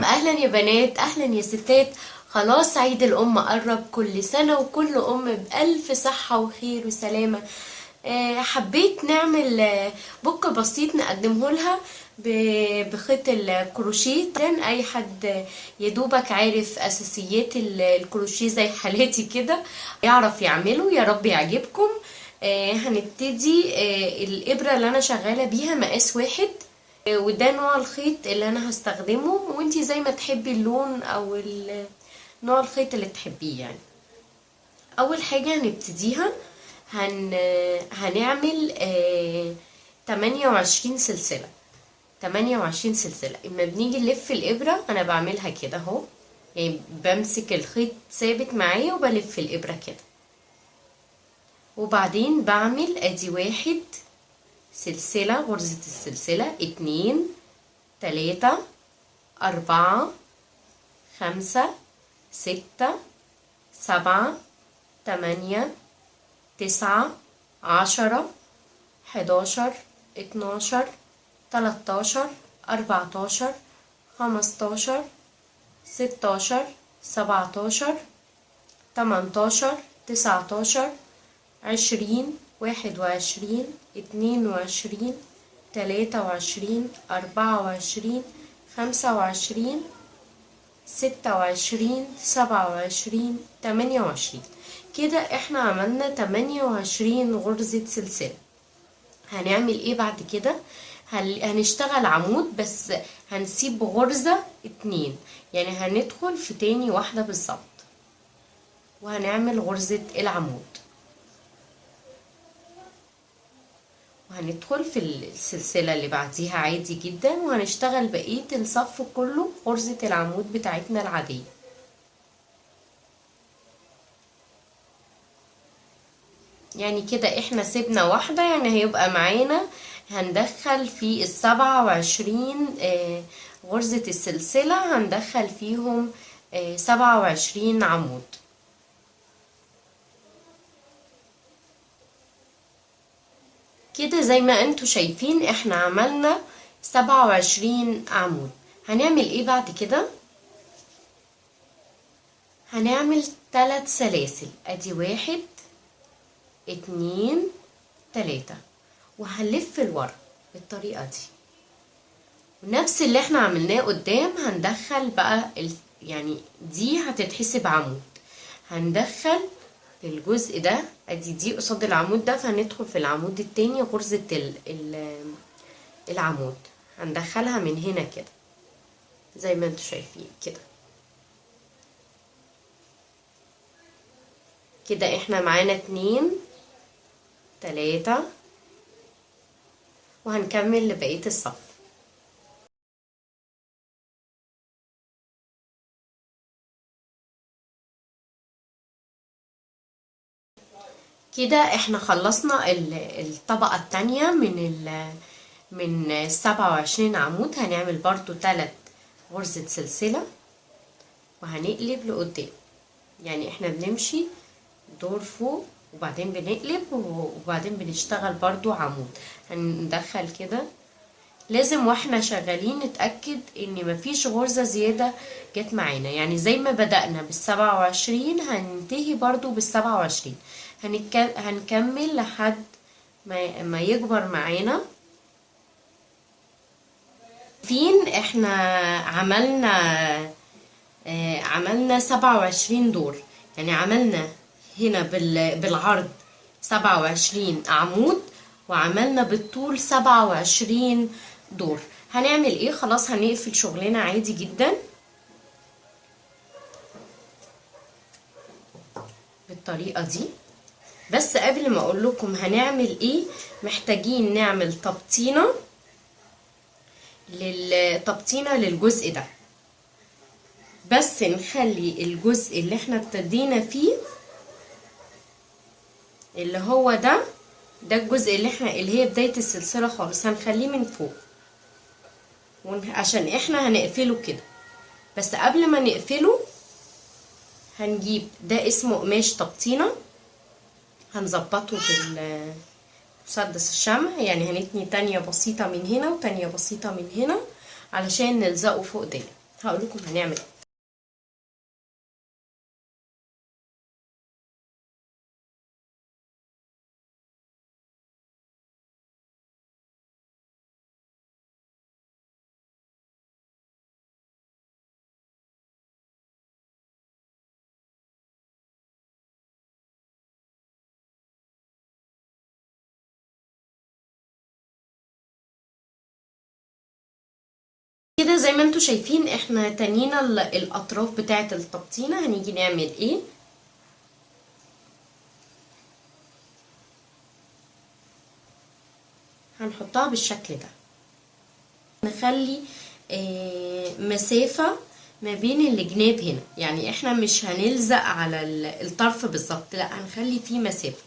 اهلا يا بنات، اهلا يا ستات. خلاص عيد الام قرب، كل سنة وكل ام بألف صحة وخير وسلامة. حبيت نعمل بوك بسيط نقدمه لها بخيط الكروشيه. كان اي حد يدوبك عارف اساسيات الكروشيه زي حالاتي كده يعرف يعمله. يا رب يعجبكم. هنبتدي. الابرة اللي انا شغالة بيها مقاس 1، وده نوع الخيط اللي انا هستخدمه، وانتي زي ما تحبي اللون او نوع الخيط اللي تحبيه يعني. اول حاجة هنبتديها هنعمل 28 سلسلة. 28 سلسلة. اما بنيجي نلف الابرة انا بعملها كده اهو، يعني بمسك الخيط ثابت معايا وبلف الابرة كده، وبعدين بعمل ادي 1 سلسلة، غرزة السلسلة 2 3 4 5 6 7 8 9 10 11 12 13 14 15 16 17 18 19 20 21 22 23 24 25 26 27 28. كده احنا عملنا 28 غرزة سلسلة. هنعمل ايه بعد كده؟ هنشتغل عمود، بس هنسيب غرزة 2، يعني هندخل في تاني واحدة بالظبط وهنعمل غرزة العمود، وهندخل في السلسلة اللي بعديها عادي جدا، وهنشتغل بقية الصف كله غرزة العمود بتاعتنا العادية. يعني كده احنا سيبنا واحدة، يعني هيبقى معانا هندخل في 27 غرزة السلسلة، هندخل فيهم 27 عمود. كده زي ما انتوا شايفين احنا عملنا 27 عمود. هنعمل ايه بعد كده؟ هنعمل 3 سلاسل، ادي 1 2 3، وهنلف لورا بالطريقة دي، ونفس اللي احنا عملناه قدام هندخل بقى يعني دي هتتحسب عمود، هندخل في الجزء ده، ادي دي قصاد العمود ده، فهندخل في العمود التاني غرزة العمود، هندخلها من هنا كده زي ما انتوا شايفين كده. كده احنا معانا 2 3، وهنكمل لبقية الصف. كده احنا خلصنا الطبقة التانية من 27 عمود. هنعمل برضو 3 غرزة سلسلة وهنقلب لقدام، يعني احنا بنمشي دور فوق وبعدين بنقلب وبعدين بنشتغل برضو عمود. هندخل كده، لازم واحنا شغالين نتأكد ان مفيش غرزة زيادة جت معانا، يعني زي ما بدأنا بال27 هننتهي برضو بال27. هنكمل لحد ما يكبر معانا. فين احنا عملنا 27 دور، يعني عملنا هنا بالعرض 27 عمود، وعملنا بالطول 27 دور. هنعمل ايه؟ خلاص هنقفل شغلنا عادي جدا بالطريقة دي. بس قبل ما اقول لكم هنعمل ايه، محتاجين نعمل تبطينة للجزء ده، بس نخلي الجزء اللي احنا ابتدينا فيه اللي هو ده الجزء اللي هي بداية السلسلة خالص، هنخليه من فوق عشان احنا هنقفله كده. بس قبل ما نقفله هنجيب ده اسمه قماش تبطينة، هنظبطه بالمسدس الشمع، يعني هنتني تانية بسيطة من هنا وتانية بسيطة من هنا علشان نلزقه فوق ده. هقول لكم هنعمل ايه. كده زي ما انتوا شايفين احنا تنينا الاطراف بتاعه التبطينه. هنيجي نعمل ايه؟ هنحطها بالشكل ده. نخلي مسافة ما بين الجناب هنا، يعني احنا مش هنلزق على الطرف بالظبط، لا هنخلي فيه مسافة.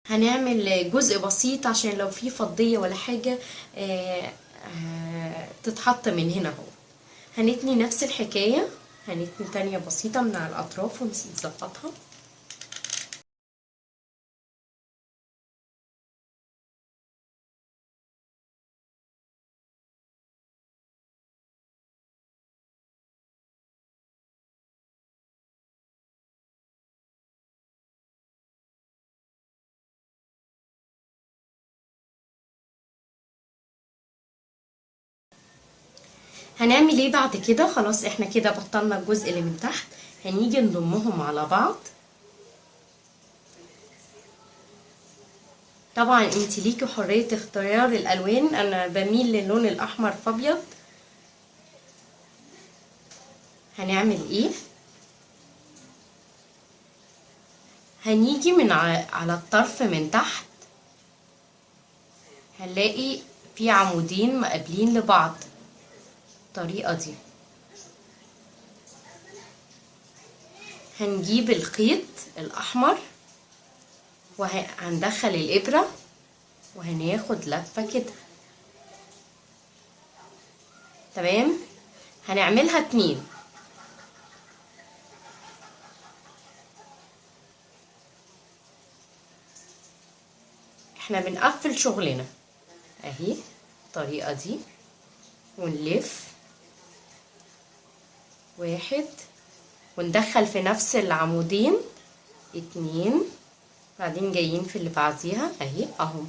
هنعمل جزء بسيط عشان لو في فضية ولا حاجة تتحط من هنا اهو. هنتني نفس الحكاية، هنتني تانية بسيطة من على الأطراف ونظبطها. هنعمل ايه بعد كده؟ خلاص احنا كده بطلنا الجزء اللي من تحت، هنيجي نضمهم على بعض. طبعا انت ليكي حرية اختيار الالوان، انا بميل للون الاحمر فابيض. هنعمل ايه؟ هنيجي من على الطرف من تحت، هنلاقي في عمودين مقابلين لبعض الطريقة دي. هنجيب الخيط الاحمر وهندخل الابرة وهناخد لفة كده. تمام، هنعملها 2. احنا بنقفل شغلنا اهي الطريقة دي، ونلف 1 وندخل في نفس العمودين 2، بعدين جايين في اللي بعديها اهي اهو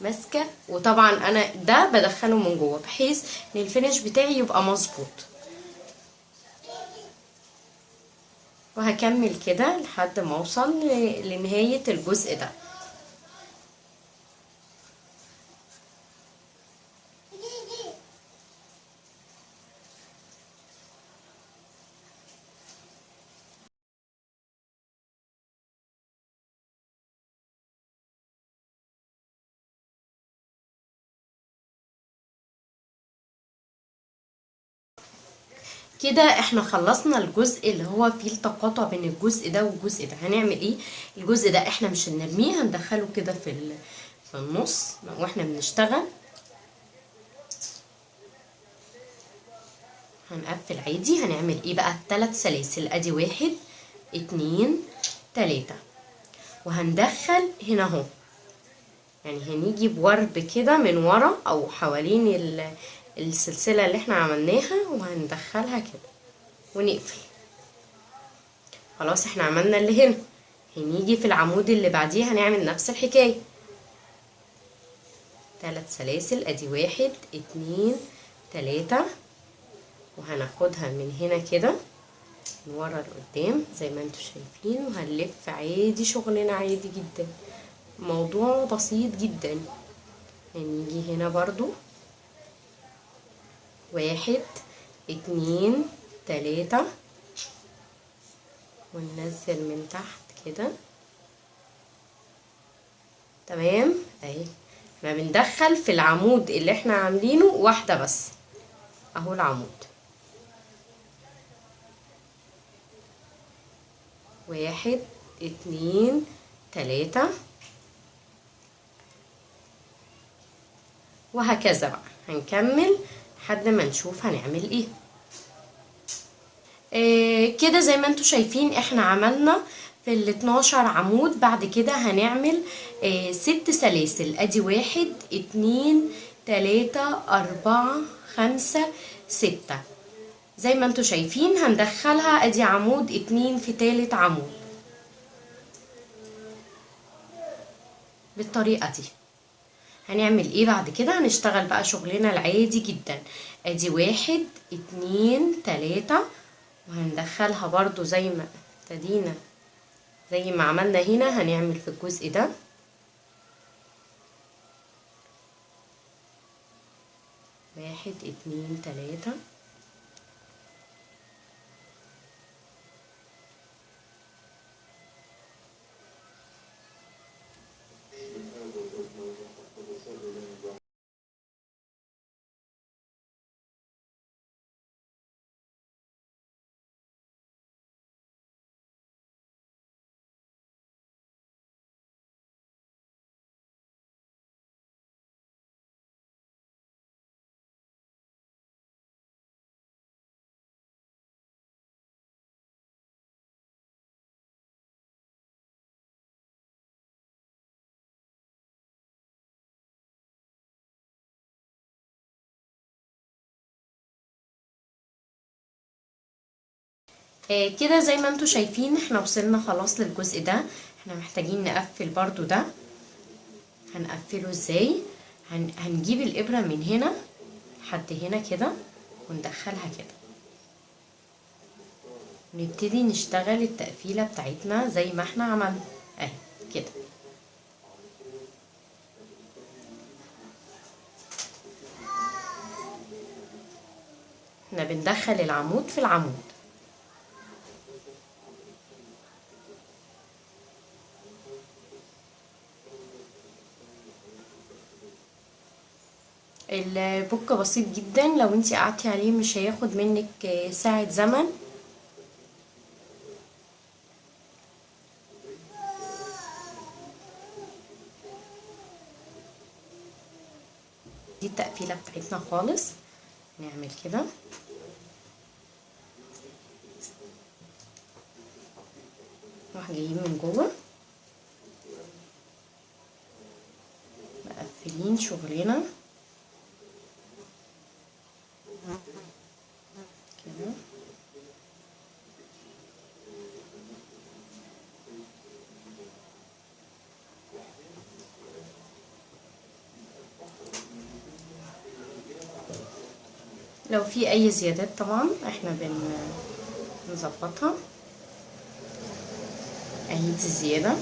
ماسكه. وطبعا انا ده بدخله من جوه بحيث ان الفينش بتاعي يبقى مظبوط. وهكمل كده لحد ما اوصل لنهايه الجزء ده. كده احنا خلصنا الجزء اللي هو فيه التقاطع بين الجزء ده والجزء ده. هنعمل ايه؟ الجزء ده احنا مش هنرميه، هندخله كده في النص واحنا بنشتغل. هنقفل عادي. هنعمل ايه بقى؟ 3 سلاسل، ادي 1 2 3، وهندخل هنا اهو، يعني هنيجي بورب كده من ورا او حوالين السلسلة اللي احنا عملناها وهندخلها كده ونقفل. خلاص احنا عملنا اللي هنا. هنيجي في العمود اللي بعديه هنعمل نفس الحكاية، 3 سلاسل، ادي 1 2 3، وهناخدها من هنا كده من ورا لقدام زي ما انتوا شايفين، وهنلف عادي شغلنا عادي جدا، موضوع بسيط جدا. هنيجي هنا برضو 1 2 3 وننزل من تحت كده. تمام اهي. احنا بندخل في العمود اللي احنا عاملينه واحدة بس اهو العمود. 1 2 3 وهكذا بقى هنكمل لحد ما نشوف هنعمل ايه. كده زي ما انتوا شايفين احنا عملنا في ال 12 عمود. بعد كده هنعمل 6 سلاسل. ادي 1 2 3 4 5 6 زي ما انتوا شايفين. هندخلها ادي عمود 2 في تالت عمود بالطريقة دي. هنعمل ايه بعد كده؟ هنشتغل بقى شغلنا العادي جدا. ادي 1 2 3 وهندخلها برضو زي ما ابتدينا زي ما عملنا هنا. هنعمل في الجزء ده 1 2 3 كده زي ما انتوا شايفين احنا وصلنا خلاص للجزء ده. احنا محتاجين نقفل برضو ده. هنقفله ازاي؟ هنجيب الابرة من هنا لحد هنا كده وندخلها كده ونبتدي نشتغل التقفيلة بتاعتنا زي ما احنا عملنا اهي كده. احنا بندخل العمود في العمود. البوك بسيط جدا، لو انتي قعدتي عليه مش هياخد منك ساعة زمن. دي التقفيلة بتاعتنا خالص. نعمل كده نروح جايين من جوه مقفلين شغلنا كده. لو في اي زيادات طبعا احنا بنظبطها اهي دي الزيادة.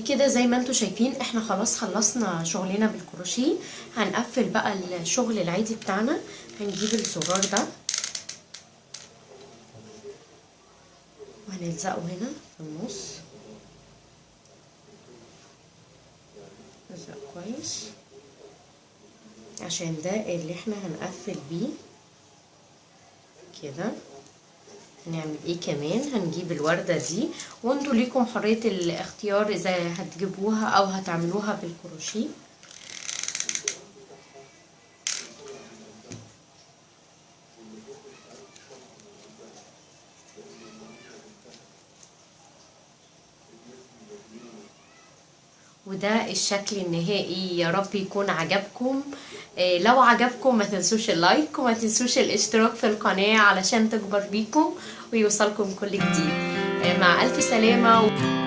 كده زي ما انتوا شايفين احنا خلاص خلصنا شغلنا بالكروشيه. هنقفل بقى الشغل العادي بتاعنا. هنجيب الزرار ده وهنلزقه هنا في النص. نلزق كويس عشان ده اللي احنا هنقفل بيه كده. هنعمل ايه كمان؟ هنجيب الوردة دي وانتوا ليكم حرية الاختيار اذا هتجيبوها او هتعملوها بالكروشيه. وده الشكل النهائي. يا رب يكون عجبكم. لو عجبكم ما تنسوش اللايك وما تنسوش الاشتراك في القناة علشان تكبر بيكم ويوصلكم كل جديد. مع ألف سلامة.